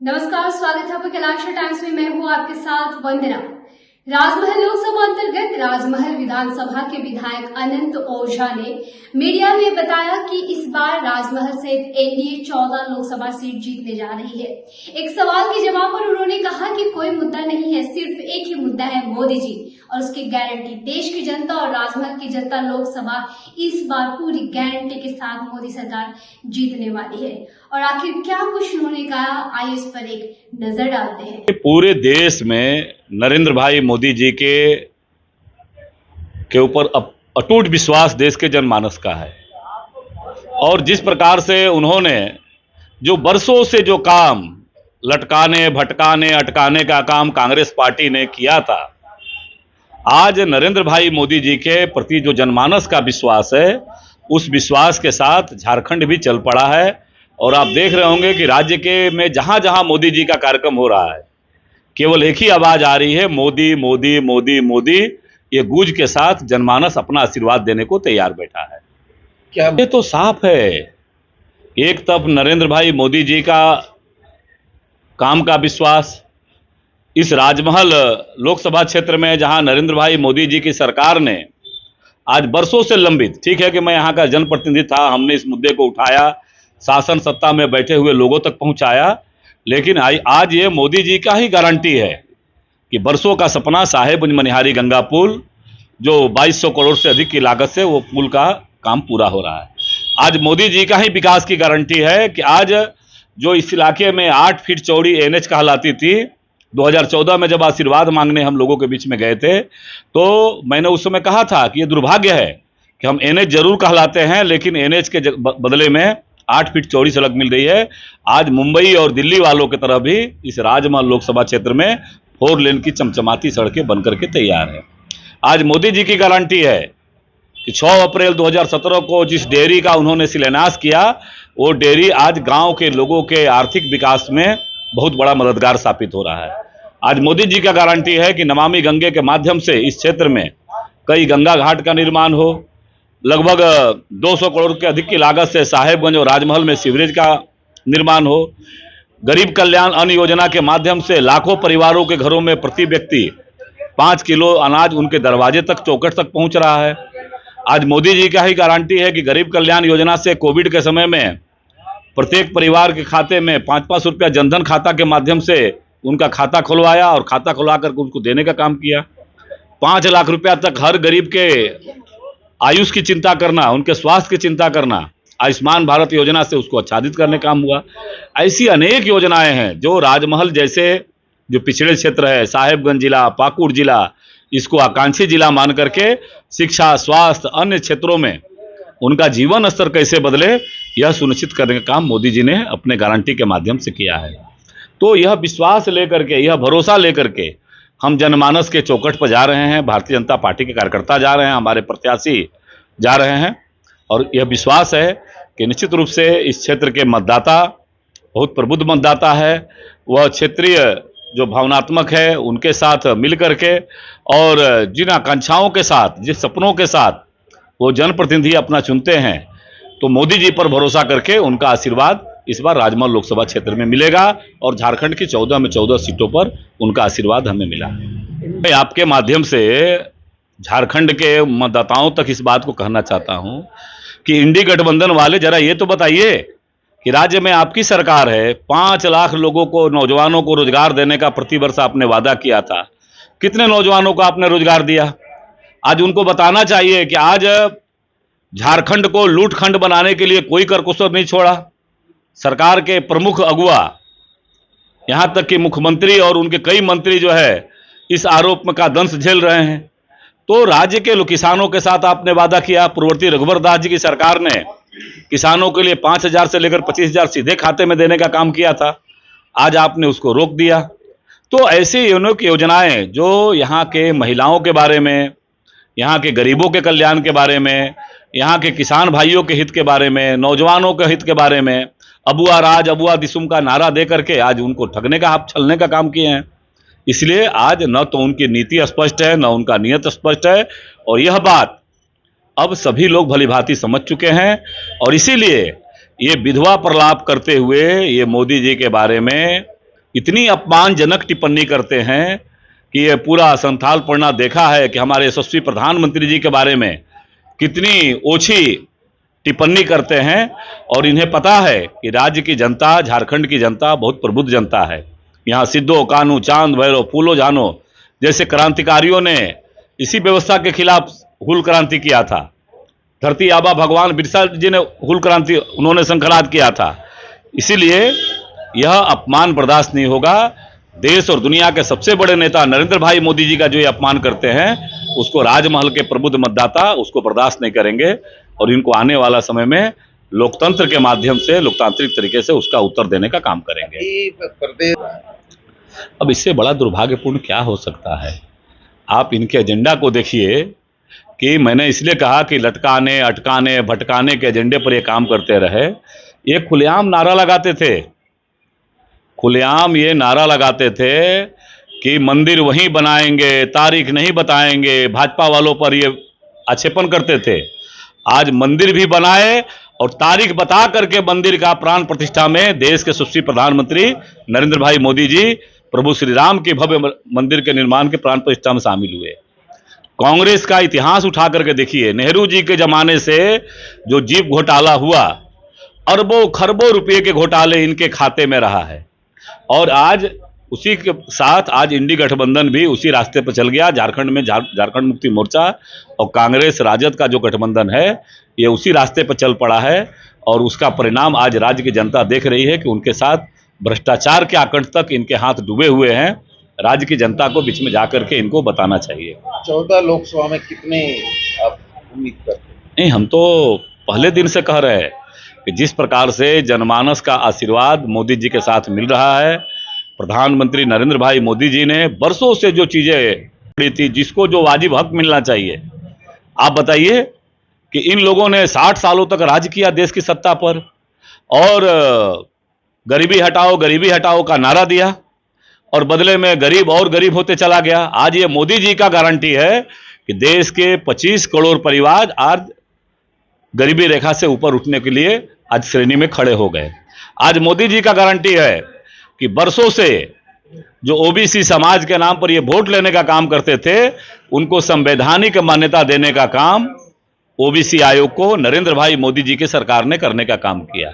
नमस्कार, स्वागत है आपका कैलाश टाइम्स में। मैं हूं आपके साथ वंदना। राजमहल लोकसभा अंतर्गत राजमहल विधानसभा के विधायक अनंत ओझा ने मीडिया में बताया कि इस बार राजमहल सहित एनडीए 14 लोकसभा सीट जीतने जा रही है। एक सवाल के जवाब पर उन्होंने कहा कि कोई मुद्दा नहीं है, सिर्फ एक ही मुद्दा है, मोदी जी और उसकी गारंटी। देश की जनता और राजमहल की जनता लोकसभा इस बार पूरी गारंटी के साथ मोदी सरकार जीतने वाली है। और आखिर क्या कुछ उन्होंने कहा, आइए इस पर एक नजर डालते हैं। पूरे देश में नरेंद्र भाई मोदी जी के ऊपर अटूट विश्वास देश के जनमानस का है। और जिस प्रकार से उन्होंने जो बरसों से जो काम लटकाने भटकाने अटकाने का काम कांग्रेस पार्टी ने किया था, आज नरेंद्र भाई मोदी जी के प्रति जो जनमानस का विश्वास है, उस विश्वास के साथ झारखंड भी चल पड़ा है। और आप देख रहे होंगे कि राज्य के में जहां जहां मोदी जी का कार्यक्रम हो रहा है, केवल एक ही आवाज आ रही है, मोदी मोदी मोदी मोदी। ये गूंज के साथ जनमानस अपना आशीर्वाद देने को तैयार बैठा है। क्या ये तो साफ है, एक तरफ नरेंद्र भाई मोदी जी का काम का विश्वास, इस राजमहल लोकसभा क्षेत्र में जहां नरेंद्र भाई मोदी जी की सरकार ने आज बरसों से लंबित, ठीक है कि मैं यहाँ का जनप्रतिनिधि था, हमने इस मुद्दे को उठाया, शासन सत्ता में बैठे हुए लोगों तक पहुंचाया, लेकिन आज ये मोदी जी का ही गारंटी है कि बरसों का सपना साहेबगंज मनिहारी गंगा पुल, जो 2200 करोड़ से अधिक की लागत से वो पुल का काम पूरा हो रहा है। आज मोदी जी का ही विकास की गारंटी है कि आज जो इस इलाके में 8 फीट चौड़ी एनएच कहलाती थी, 2014 में जब आशीर्वाद मांगने हम लोगों के बीच में गए थे, तो मैंने उस समय कहा था कि ये दुर्भाग्य है कि हम एनएच जरूर कहलाते हैं, लेकिन एनएच के बदले में 8 फीट चौड़ी सड़क मिल रही है। आज मुंबई और दिल्ली वालों की तरह भी इस राजमहल लोकसभा क्षेत्र में 4 लेन की चमचमाती सड़कें बनकर के तैयार है। आज मोदी जी की गारंटी है कि 6 अप्रैल 2017 को जिस डेयरी का उन्होंने शिलान्यास किया, वो डेयरी आज गांव के लोगों के आर्थिक विकास में बहुत बड़ा मददगार साबित हो रहा है। आज मोदी जी का गारंटी है कि नमामि गंगे के माध्यम से इस क्षेत्र में कई गंगा घाट का निर्माण हो, लगभग 200 करोड़ के अधिक की लागत से साहेबगंज और राजमहल में सीवरेज का निर्माण हो, गरीब कल्याण अन्न योजना के माध्यम से लाखों परिवारों के घरों में प्रति व्यक्ति 5 किलो अनाज उनके दरवाजे तक, चौखट तक पहुंच रहा है। आज मोदी जी का ही गारंटी है कि गरीब कल्याण योजना से कोविड के समय में प्रत्येक परिवार के खाते में 5-5 रुपया जनधन खाता के माध्यम से उनका खाता खुलवाया और खाता खुलवा करके उनको देने का काम किया। 5 लाख रुपया तक हर गरीब के आयुष की चिंता करना, उनके स्वास्थ्य की चिंता करना, आयुष्मान भारत योजना से उसको आच्छादित करने का काम हुआ। ऐसी अनेक योजनाएं हैं जो राजमहल जैसे जो पिछड़े क्षेत्र है, साहेबगंज जिला, पाकुड़ जिला, इसको आकांक्षी जिला मान करके शिक्षा, स्वास्थ्य, अन्य क्षेत्रों में उनका जीवन स्तर कैसे बदले, यह सुनिश्चित करने का काम मोदी जी ने अपने गारंटी के माध्यम से किया है। तो यह विश्वास लेकर के, यह भरोसा लेकर के हम जनमानस के चौखट पर जा रहे हैं, भारतीय जनता पार्टी के कार्यकर्ता जा रहे हैं, हमारे प्रत्याशी जा रहे हैं। और यह विश्वास है कि निश्चित रूप से इस क्षेत्र के मतदाता बहुत प्रबुद्ध मतदाता है, वह क्षेत्रीय जो भावनात्मक है उनके साथ मिल करके और जिन आकांक्षाओं के साथ, जिस सपनों के साथ वो जनप्रतिनिधि अपना चुनते हैं, तो मोदी जी पर भरोसा करके उनका आशीर्वाद इस बार राजमहल लोकसभा क्षेत्र में मिलेगा और झारखंड की 14 में 14 सीटों पर उनका आशीर्वाद हमें मिला। मैं आपके माध्यम से झारखंड के मतदाताओं तक इस बात को कहना चाहता हूं कि इंडी गठबंधन वाले जरा ये तो बताइए कि राज्य में आपकी सरकार है, 5 लाख लोगों को, नौजवानों को रोजगार देने का प्रतिवर्ष आपने वादा किया था। कितने नौजवानों को आपने रोजगार दिया? आज उनको बताना चाहिए कि आज झारखंड को लूटखंड बनाने के लिए कोई करकुशर नहीं छोड़ा। सरकार के प्रमुख अगुआ, यहां तक कि मुख्यमंत्री और उनके कई मंत्री जो है इस आरोप में का दंश झेल रहे हैं। तो राज्य के किसानों के साथ आपने वादा किया, पूर्ववर्ती रघुवर दास जी की सरकार ने किसानों के लिए 5,000 से लेकर 25,000 सीधे खाते में देने का काम किया था, आज आपने उसको रोक दिया। तो ऐसी अनेक योजनाएं जो यहाँ के महिलाओं के बारे में, यहाँ के गरीबों के कल्याण के बारे में, यहाँ के किसान भाइयों के हित के बारे में, नौजवानों के हित के बारे में, अबुआ राज अबुआ दिसुम का नारा दे करके आज उनको ठगने का, छलने का काम किए हैं। इसलिए आज न तो उनकी नीति स्पष्ट है, न उनका नियत स्पष्ट है, और यह बात अब सभी लोग भलीभांति समझ चुके हैं। और इसीलिए ये विधवा प्रलाप करते हुए ये मोदी जी के बारे में इतनी अपमानजनक टिप्पणी करते हैं कि ये पूरा संथाल पढ़ना देखा है कि हमारे यशस्वी प्रधानमंत्री जी के बारे में कितनी ओछी टिप्पणी करते हैं। और इन्हें पता है कि राज्य की जनता, झारखंड की जनता बहुत प्रबुद्ध जनता है। यहाँ सिद्धो कानू, चांद भैरव, फूलो जानो जैसे क्रांतिकारियों ने इसी व्यवस्था के खिलाफ हुल क्रांति किया था। धरती आबा भगवान बिरसा जी ने हुल क्रांति उन्होंने संकरात किया था। इसीलिए यह अपमान बर्दाश्त नहीं होगा। देश और दुनिया के सबसे बड़े नेता नरेंद्र भाई मोदी जी का जो ये अपमान करते हैं, उसको राजमहल के प्रबुद्ध मतदाता उसको बर्दाश्त नहीं करेंगे और इनको आने वाला समय में लोकतंत्र के माध्यम से, लोकतांत्रिक तरीके से उसका उत्तर देने का काम करेंगे। अब इससे बड़ा दुर्भाग्यपूर्ण क्या हो सकता है? आप इनके एजेंडा को देखिए कि मैंने इसलिए कहा कि लटकाने, अटकाने, भटकाने के एजेंडे पर ये काम करते रहे। ये खुलेआम नारा लगाते थे, खुलेआम ये नारा लगाते थे कि मंदिर वहीं बनाएंगे, तारीख नहीं बताएंगे। भाजपा वालों पर ये आक्षेपण करते थे। आज मंदिर भी बनाए और तारीख बता करके मंदिर का प्राण प्रतिष्ठा में देश के यशस्वी प्रधानमंत्री नरेंद्र भाई मोदी जी प्रभु श्री राम के भव्य मंदिर के निर्माण के प्राण प्रतिष्ठा में शामिल हुए। कांग्रेस का इतिहास उठा करके देखिए, नेहरू जी के जमाने से जो जीप घोटाला हुआ, अरबों खरबों रुपए के घोटाले इनके खाते में रहा है। और आज उसी के साथ आज इंडी गठबंधन भी उसी रास्ते पर चल गया। झारखंड में झारखंड मुक्ति मोर्चा और कांग्रेस राजद का जो गठबंधन है, ये उसी रास्ते पर चल पड़ा है। और उसका परिणाम आज राज्य की जनता देख रही है कि उनके साथ भ्रष्टाचार के आकंठ तक इनके हाथ डूबे हुए हैं। राज्य की जनता को बीच में जाकर के इनको बताना चाहिए। 14 लोकसभा में कितने आप उम्मीद करते हैं? नहीं, हम तो पहले दिन से कह रहे हैं कि जिस प्रकार से जनमानस का आशीर्वाद मोदी जी के साथ मिल रहा है, प्रधानमंत्री नरेंद्र भाई मोदी जी ने बरसों से जो चीजें पड़ी थी, जिसको जो वाजिब हक मिलना चाहिए, आप बताइए कि इन लोगों ने 60 सालों तक राज किया देश की सत्ता पर और गरीबी हटाओ का नारा दिया और बदले में गरीब और गरीब होते चला गया। आज ये मोदी जी का गारंटी है कि देश के 25 करोड़ परिवार आज गरीबी रेखा से ऊपर उठने के लिए आज श्रेणी में खड़े हो गए। आज मोदी जी का गारंटी है कि बरसों से जो ओबीसी समाज के नाम पर ये वोट लेने का काम करते थे, उनको संवैधानिक मान्यता देने का काम ओबीसी आयोग को नरेंद्र भाई मोदी जी की सरकार ने करने का काम किया।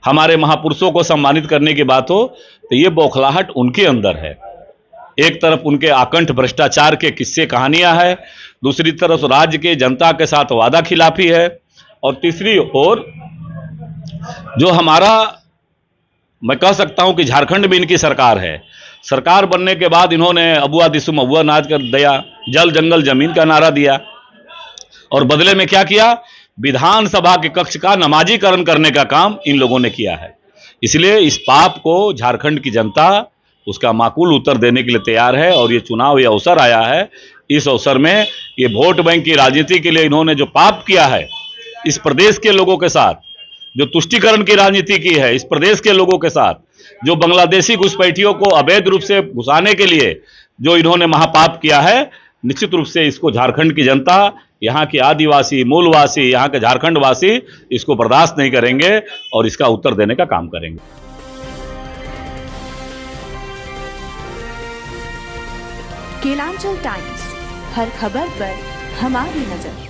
हमारे महापुरुषों को सम्मानित करने की बात हो तो ये बौखलाहट उनके अंदर है। एक तरफ उनके आकंठ भ्रष्टाचार के किस्से कहानियां हैं, दूसरी तरफ राज्य के जनता के साथ वादा खिलाफी है, और तीसरी ओर जो हमारा, मैं कह सकता हूं कि झारखंड में इनकी सरकार है। सरकार बनने के बाद इन्होंने अबुआ दिसुम अबुआ नाच कर दिया, जल जंगल जमीन का नारा दिया और बदले में क्या किया? विधानसभा के कक्ष का नमाजीकरण करने का काम इन लोगों ने किया है। इसलिए इस पाप को झारखंड की जनता उसका माकूल उत्तर देने के लिए तैयार है। और ये चुनाव, ये अवसर आया है, इस अवसर में ये वोट बैंक की राजनीति के लिए इन्होंने जो पाप किया है इस प्रदेश के लोगों के साथ, जो तुष्टीकरण की राजनीति की है इस प्रदेश के लोगों के साथ, जो बांग्लादेशी घुसपैठियों को अवैध रूप से घुसाने के लिए जो इन्होंने महापाप किया है, निश्चित रूप से इसको झारखंड की जनता, यहाँ के आदिवासी, मूलवासी, यहाँ के झारखंड वासी इसको बर्दाश्त नहीं करेंगे और इसका उत्तर देने का काम करेंगे। केलांचल टाइम्स, हर खबर पर हमारी नजर।